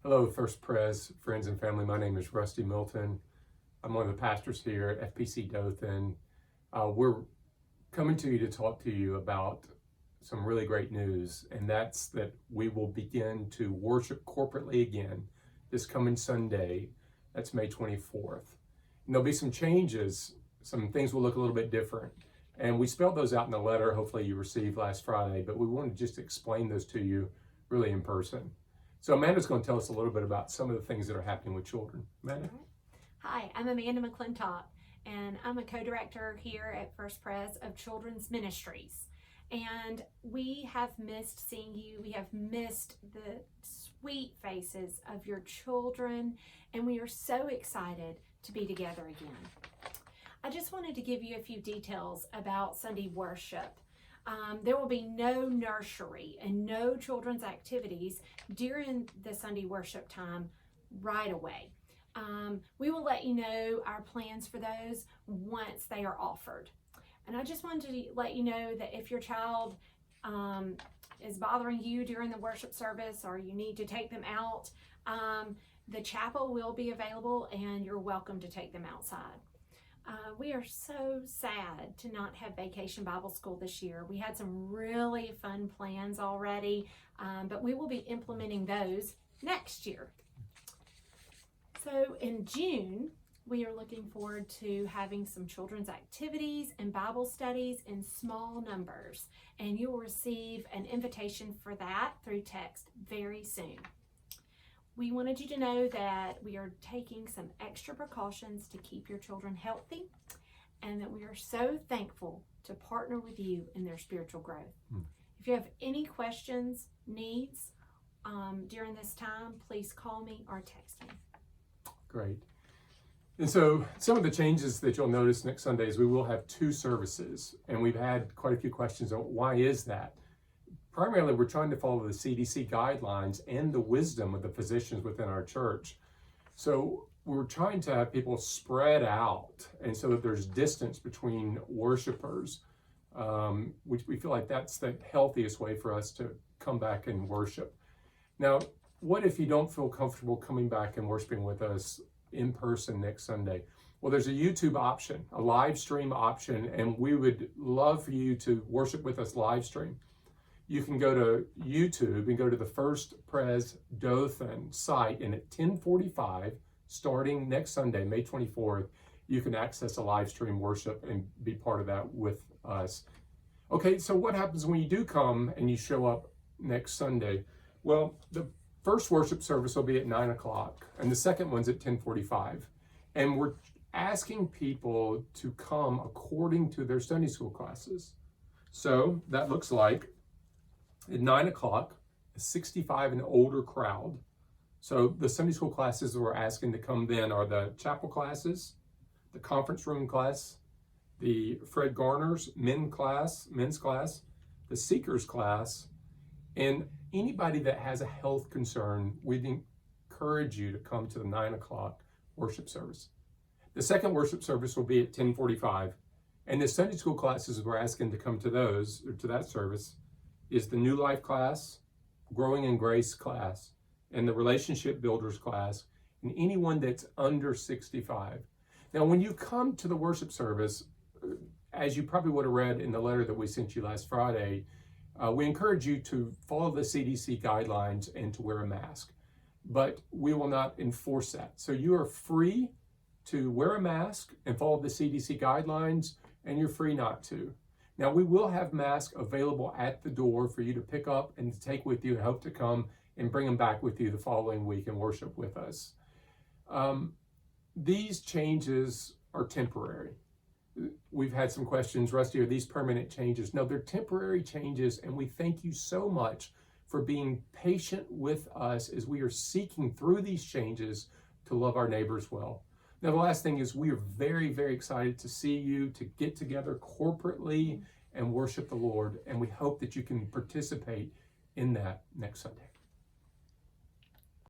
Hello, First Pres, friends and family. My name is Rusty Milton. I'm one of the pastors here at FPC Dothan. We're coming to you to talk to you about some really great news, and that's that we will begin to worship corporately again this coming Sunday. That's May 24th. And there'll be some changes. Some things will look a little bit different. And we spelled those out in the letter, hopefully you received last Friday, but we wanted to just explain those to you really in person. So Amanda's going to tell us a little bit about some of the things that are happening with children. Amanda? Hi, I'm Amanda McClintock, and I'm a co-director here at First Pres of Children's Ministries. And we have missed seeing you. We have missed the sweet faces of your children, and we are so excited to be together again. I just wanted to give you a few details about Sunday worship. There will be no nursery and no children's activities during the Sunday worship time right away. We will let you know our plans for those once they are offered. And I just wanted to let you know that if your child is bothering you during the worship service or you need to take them out, the chapel will be available and you're welcome to take them outside. We are so sad to not have Vacation Bible School this year. We had some really fun plans already, but we will be implementing those next year. So in June, we are looking forward to having some children's activities and Bible studies in small numbers, and you will receive an invitation for that through text very soon. We wanted you to know that we are taking some extra precautions to keep your children healthy, and that we are so thankful to partner with you in their spiritual growth. If you have any questions, needs during this time, please call me or text me. Great. And so some of the changes that you'll notice next Sunday is we will have two services, and we've had quite a few questions on why is that? Primarily, we're trying to follow the CDC guidelines and the wisdom of the physicians within our church. So we're trying to have people spread out, and so that there's distance between worshipers, which we feel like that's the healthiest way for us to come back and worship. Now, what if you don't feel comfortable coming back and worshiping with us in person next Sunday? Well, there's a YouTube option, a live stream option, and we would love for you to worship with us live stream. You can go to YouTube and go to the First Pres Dothan site, and at 10:45, starting next Sunday, May 24th, you can access a live stream worship and be part of that with us. Okay, so what happens when you do come and you show up next Sunday? Well, the first worship service will be at 9 o'clock, and the second one's at 10:45. And we're asking people to come according to their Sunday school classes. So that looks like at 9 o'clock, a 65 and older crowd. So the Sunday school classes that we're asking to come then are the chapel classes, the conference room class, the Fred Garner's men's class, the Seekers class, and anybody that has a health concern, we'd encourage you to come to the 9 o'clock worship service. The second worship service will be at 10:45, and the Sunday school classes we're asking to come to those, or to that service, is the New Life class, Growing in Grace class, and the Relationship Builders class, and anyone that's under 65. Now, when you come to the worship service, as you probably would have read in the letter that we sent you last Friday, we encourage you to follow the CDC guidelines and to wear a mask, but we will not enforce that. So you are free to wear a mask and follow the CDC guidelines, and you're free not to. Now, we will have masks available at the door for you to pick up and to take with you, and hope to come and bring them back with you the following week and worship with us. These changes are temporary. We've had some questions, Rusty, are these permanent changes? No, they're temporary changes, and we thank you so much for being patient with us as we are seeking through these changes to love our neighbors well. Now, the last thing is we are very, very excited to see you, to get together corporately and worship the Lord, and we hope that you can participate in that next Sunday.